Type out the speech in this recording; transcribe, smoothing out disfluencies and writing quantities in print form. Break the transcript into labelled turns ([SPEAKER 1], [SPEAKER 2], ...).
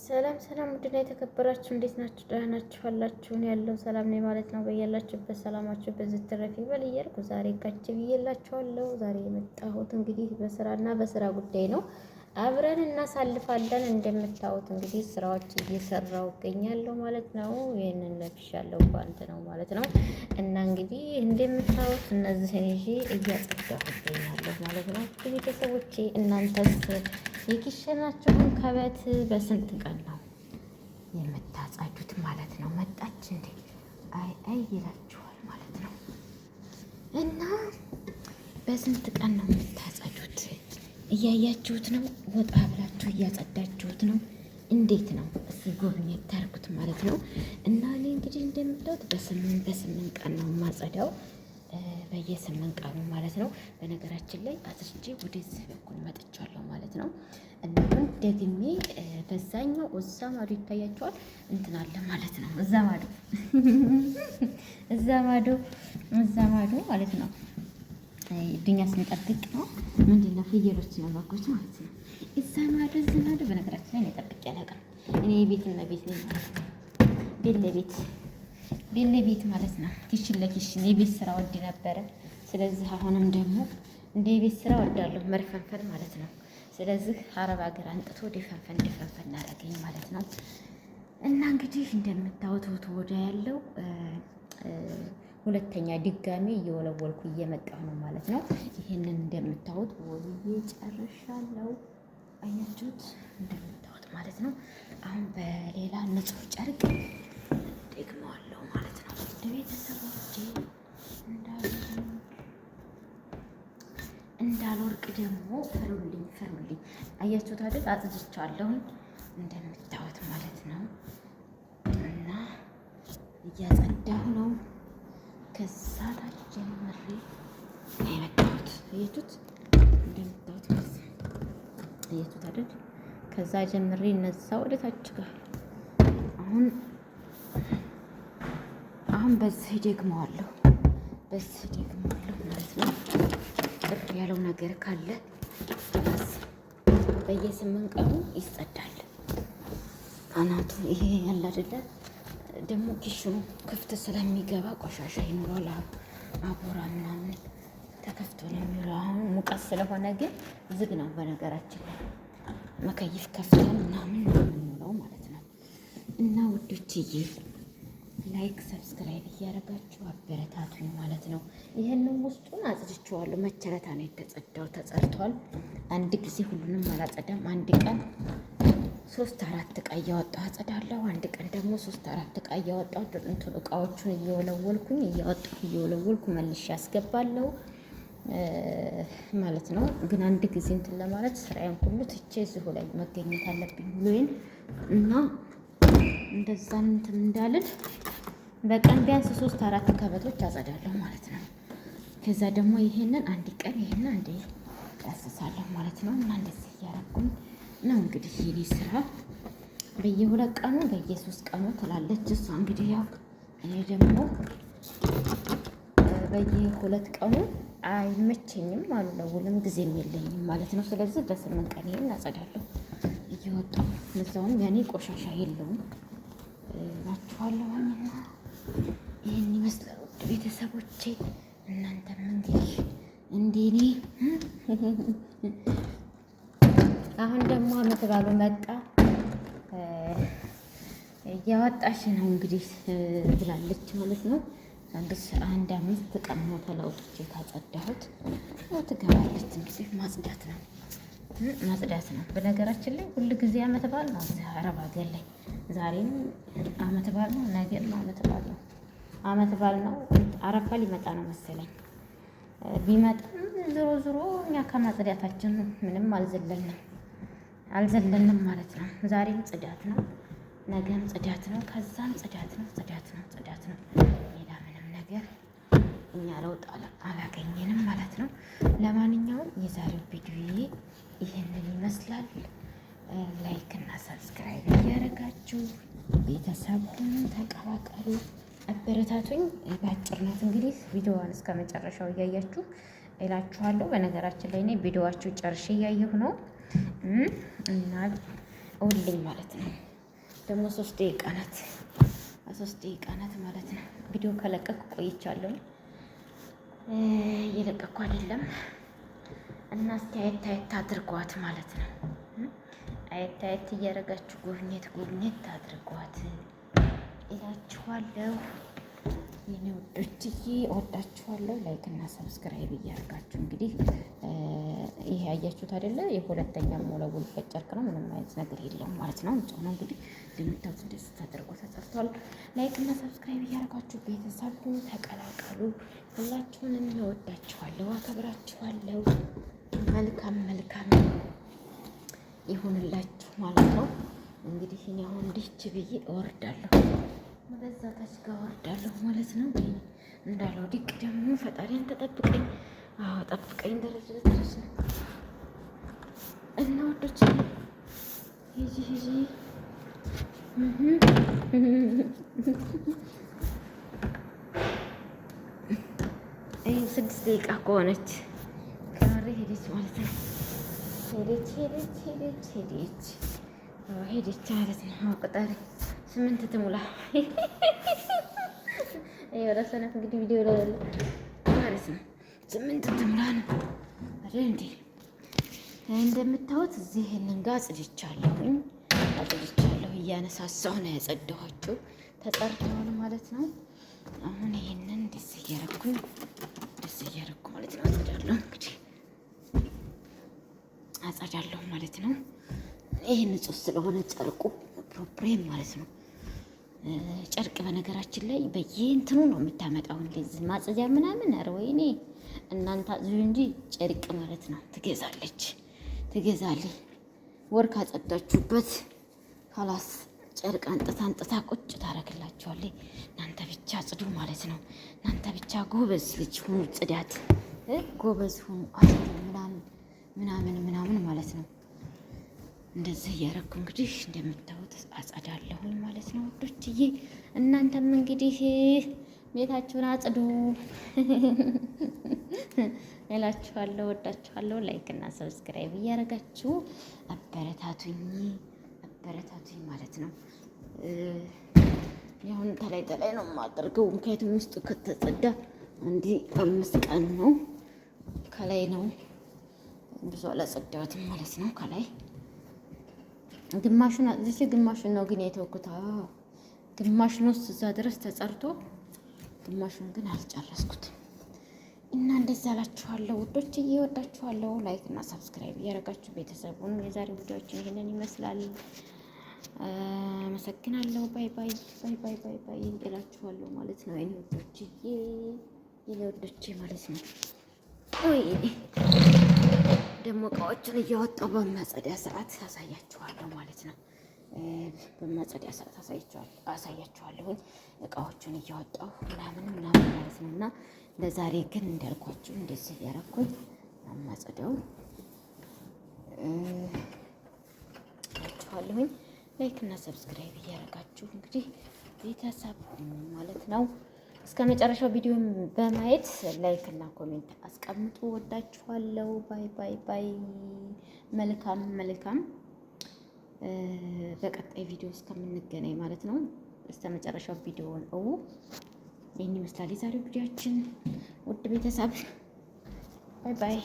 [SPEAKER 1] ሰላም ሰላም፣ ውድና የተከበራችሁ እንዴት ናችሁ? ደህና ናችሁ? አላችሁን? ያለው ሰላም ነኝ ማለት ነው። በያላችሁበት ሰላማችሁ በዚህ ትረፍ ይበል እያልኩ ዛሬ ካች ብዬላችኋለሁ። ዛሬ የመጣሁት እንግዲህ በስራና በስራ ጉዳይ ነው። አብረን እናሳልፋለን። እንደምታዩት እንግዲህ ስራዎች እየሰራው እገኛለሁ ማለት ነው። ይሄንን ለብሻለሁ ጓንት ነው ማለት ነው። እና እንግዲህ እንደምታዩት እነዚህን ይዤ እያጸዳሁ እገኛለሁ ማለት ነው። ቤተሰቦቼ እናንተስ የኪሸናችሁን ከቤት በስንት ቀን ነው የምታጸዱት ማለት ነው? መጣች እንዴ አይ ይላችኋል ማለት ነው። እና በስንት ቀን ነው የምታጸዱት? እያያችሁት ነው? ወጣ ብላችሁ እያጸዳችሁት ነው? እንዴት ነው? እስኪ ጎብኘት ታርጉት ማለት ነው። እና እኔ እንግዲህ እንደምታዩት በስምንት ቀን ነው የማጸዳው፣ በየ8 ቀኑ ማለት ነው። በነገራችን ላይ አስርጄ ወደዚህ በኩል መጥቻለሁ ማለት ነው። እና አሁን ደግሜ በዛኛው እዛ ማዶ ይታያቸዋል እንትን አለ ማለት ነው። እዛ ማዶ ማለት ነው። ዱኛ ስንጠብቅ ነው ምንድን ነው ፍየሎች ነው በጎች ማለት ነው። እዛ ማዶ እዚህ ማዶ በነገራችን ላይ ጠብቅ ያለቀም እኔ ቤትና ቤት ነኝ ማለት ነው። ቤት ለቤት ማለት ነው። ኪሽን ለኪሽን የቤት ስራ ወድ ነበረ። ስለዚህ አሁንም ደግሞ እንደ የቤት ስራ ወዳለሁ መርፈንፈን ማለት ነው። ስለዚህ አረብ ሀገር አንጥቶ ደፈንፈን እናደርገኝ ማለት ነው። እና እንግዲህ እንደምታዩት ወደ ያለው ሁለተኛ ድጋሜ እየወለወልኩ እየመጣሁ ነው ማለት ነው። ይሄንን እንደምታዩት ወልዬ ጨርሻለሁ። አያችሁት? እንደምታዩት ማለት ነው። አሁን በሌላ ንጹህ ጨርቅ ደግመዋለሁ ማለት ነው። ቤተሰቦቼ እንዳልወርቅ ደግሞ ፍሩልኝ። አያችሁት አይደል? አጽድቻለሁ እንደምታዩት ማለት ነው። እና እያጸዳሁ ነው። ከዛ ታች ጀምሬ የመጣሁት አያችሁት? እንደምታዩት አያችሁት አይደል? ከዛ ጀምሬ እነዛ ወደ ታች ጋር አሁን በዚህ ደግመዋለሁ ማለት ነው። ጥር ያለው ነገር ካለ በየ8 ቀኑ ይጸዳል። አናቱ ይሄ ያለ አይደለ? ደግሞ ኪሽኑ ክፍት ስለሚገባ ቆሻሻ ይኖራል። አቦራ ምናምን ተከፍቶ ነው የሚውለው። አሁን ሙቀት ስለሆነ ግን ዝግ ነው። በነገራችን ላይ መከይፍ ከፍተን ምናምን ነው ማለት ነው። እና ውዶችዬ ላይክ ሰብስክራይብ እያደረጋችሁ አበረታቱኝ ማለት ነው። ይሄንን ውስጡን አጽድቼዋለሁ። መቸረታ ነው የተጸዳው፣ ተጸድቷል። አንድ ጊዜ ሁሉንም አላጸዳም። አንድ ቀን 3-4 እቃ እያወጣሁ አጸዳለሁ። አንድ ቀን ደግሞ 3-4 እቃ እያወጣሁ እቃዎቹን እየወለወልኩ መልሼ ያስገባለሁ ማለት ነው። ግን አንድ ጊዜ እንትን ለማለት ስራዬን ሁሉ ትቼ እዚሁ ላይ መገኘት አለብኝ ብሎኝ እና እንደዛ እንትን እንዳልል በቀን ቢያንስ 3-4 ከበቶች አጸዳለሁ ማለት ነው። ከዛ ደግሞ ይሄንን አንድ ቀን ይሄንን አንዴ ያስሳለሁ ማለት ነው። እና እንደዚህ እያደረኩኝ ነው እንግዲህ የኔ ስራ። በየ2 ቀኑ በየ3 ቀኑ ትላለች እሷ። እንግዲህ ያው እኔ ደግሞ በየ2 ቀኑ አይመቸኝም አልውልም፣ ጊዜም የለኝም ማለት ነው። ስለዚህ በ8 ቀን ይሄን አጸዳለሁ እየወጣሁ እዛውም ያኔ ቆሻሻ የለውም ናችኋለሁና ይህን ይመስላል ውድ ቤተሰቦቼ። እናንተም እንግዲህ እንደኔ አሁን ደግሞ አመት ባሉ መጣ እያወጣሽ ነው እንግዲህ ብላለች ማለት ነው። አንድ 5 ቀን ነው ተለውጥቼ ካጸዳሁት ትገባለች። እንግዲህ ማጽዳት ነው። በነገራችን ላይ ሁሉ ጊዜ አመት በዓል ነው እዚህ አረብ ሀገር ላይ። ዛሬም አመት በዓል ነው፣ ነገም አመት በዓል ነው። አረፋ ሊመጣ ነው መሰለኝ። ቢመጣም ዞሮ እኛ ከማጽዳታችን ምንም አልዘለልንም ማለት ነው። ዛሬም ጽዳት ነው፣ ነገም ጽዳት ነው፣ ከዛም ጽዳት ነው። ሌላ ምንም ነገር እኛ ለውጥ አላገኘንም ማለት ነው። ለማንኛውም የዛሬው ቪዲዮ ይህንን ይመስላል። ላይክ እና ሰብስክራይብ እያደረጋችሁ ቤተሰብ ሁኑ፣ ተቀላቀሉ፣ አበረታቱኝ። በአጭር ናት እንግዲህ ቪዲዮዋን እስከ መጨረሻው እያያችሁ እላችኋለሁ። በነገራችን ላይ እኔ ቪዲዮዋችሁ ጨርሼ እያየሁ ነው እና እውልኝ ማለት ነው። ደግሞ 3 ደቂቃ ናት። 3 ደቂቃ ናት ማለት ነው። ቪዲዮ ከለቀኩ ቆይቻለሁ። እየለቀኩ አይደለም እና እስቲ አየት አድርጓት ማለት ነው። አየት እያደረጋችሁ ጎብኘት አድርጓት እላችኋለሁ። የኔ ወዶችዬ እወዳችኋለሁ። ላይክ እና ሰብስክራይብ እያደረጋችሁ እንግዲህ ይሄ ያያችሁት አይደለ? የሁለተኛ ሞለውልበት ጨርቅ ነው። ምንም አይነት ነገር የለውም ማለት ነው። እንጫው ነው እንግዲህ እንደምታዩት እንደዚህ ተደርጎ ተሰርቷል። ላይክ እና ሰብስክራይብ እያደረጋችሁ ቤተሰቡን ተቀላቀሉ። ሁላችሁንም እወዳችኋለሁ፣ አከብራችኋለሁ። መልካም ይሁንላችሁ ማለት ነው። እንግዲህ እኔ አሁን እንዲች ብዬ እወርዳለሁ፣ ወደዛ ታች ጋር እወርዳለሁ ማለት ነው። እንዳለው ድቅ ደግሞ ፈጣሪን ተጠብቀኝ። አዎ ጠብቀኝ። ደረጃ ድረስ ነው እና ወዶች ሂጂ 6 ደቂቃ ከሆነች ከመሬ ሄደች ማለት ነው። ሄደች ማለት ነው። ቁጠሪ 8 ትሙላ። ወደ ሰነፍ እንግዲህ ቪዲዮ ላይ ማለት ነው። 8 ትሙላ ነው አይደል እንዴ? እንደምታዩት እዚህ ይሄንን ጋር አጽድቻለሁ። እያነሳሳሁ ነው ያጸዳኋቸው። ተጸድተዋል ማለት ነው። አሁን ይሄንን ደስ እያደረኩ ማለት ነው። አጸዳለሁ ማለት ነው። ይሄ ንጹህ ስለሆነ ጨርቁ ፕሮፕሬም ማለት ነው። ጨርቅ በነገራችን ላይ በየእንትኑ ነው የምታመጣው። እንደዚህ ማጽጃ ምናምን ኧረ ወይኔ እናንተ አጽጁ እንጂ ጨርቅ ማለት ነው ትገዛለች። ወር ካጸዳችሁበት ካላስ ጨርቅ አንጥታ ቁጭ ታደርግላችኋለች። እናንተ ብቻ ጽዱ ማለት ነው። እናንተ ብቻ ጎበዝ ልጅ ሁኑ፣ ጽዳት ጎበዝ ሁኑ፣ አጽዱ ምናምን ማለት ነው። እንደዚህ እያደረኩ እንግዲህ እንደምታዩት አጸዳለሁኝ ማለት ነው ውዶችዬ። እናንተም እንግዲህ ቤታችሁን አጽዱ እላችኋለሁ። ወዳችኋለሁ። ላይክ እና ሰብስክራይብ እያደረጋችሁ አበረታቱኝ ማለት ነው። ያሁን ተላይ ነው የማደርገው፣ ምክንያቱም ውስጡ ከተጸዳ እንዲህ 5 ቀን ነው። ከላይ ነው ብዙ አላጸዳሁትም ማለት ነው። ከላይ ግማሹን አጽድቼ ግማሹን ነው ግን የተወኩት። ግማሹን ውስጥ እዛ ድረስ ተጸርቶ ግማሹን ግን አልጨረስኩትም። እና እንደዛ አላችኋለሁ ውዶችዬ፣ እወዳችኋለሁ። ላይክ እና ሰብስክራይብ እያደረጋችሁ ቤተሰቡን የዛሬው ቪዲዮችን ይሄንን ይመስላል። አመሰግናለሁ። ባይ እላችኋለሁ ማለት ነው። የኔ ወዶችዬ ማለት ነው። ደግሞ እቃዎችን እያወጣሁ በማጸዳ ሰዓት አሳያችኋለሁ ማለት ነው። በማጸዳ ሰዓት አሳያችኋለሁ እቃዎቹን እያወጣሁ ምናምን ማለት ነው። እና ለዛሬ ግን እንዳልኳችሁ እንደዚህ እያደረኩኝ አማጸዳው አላችኋለሁኝ። ላይክ እና ሰብስክራይብ እያደረጋችሁ እንግዲህ ቤተሰብ ማለት ነው። እስከ መጨረሻው ቪዲዮን በማየት ላይክ እና ኮሜንት አስቀምጡ። ወዳችኋለሁ። ባይ። መልካም በቀጣይ ቪዲዮ እስከምንገናኝ ማለት ነው። እስከ መጨረሻው ቪዲዮን ይህን ይመስላል የዛሬው ቪዲዮአችን ውድ ቤተሰብ። ባይ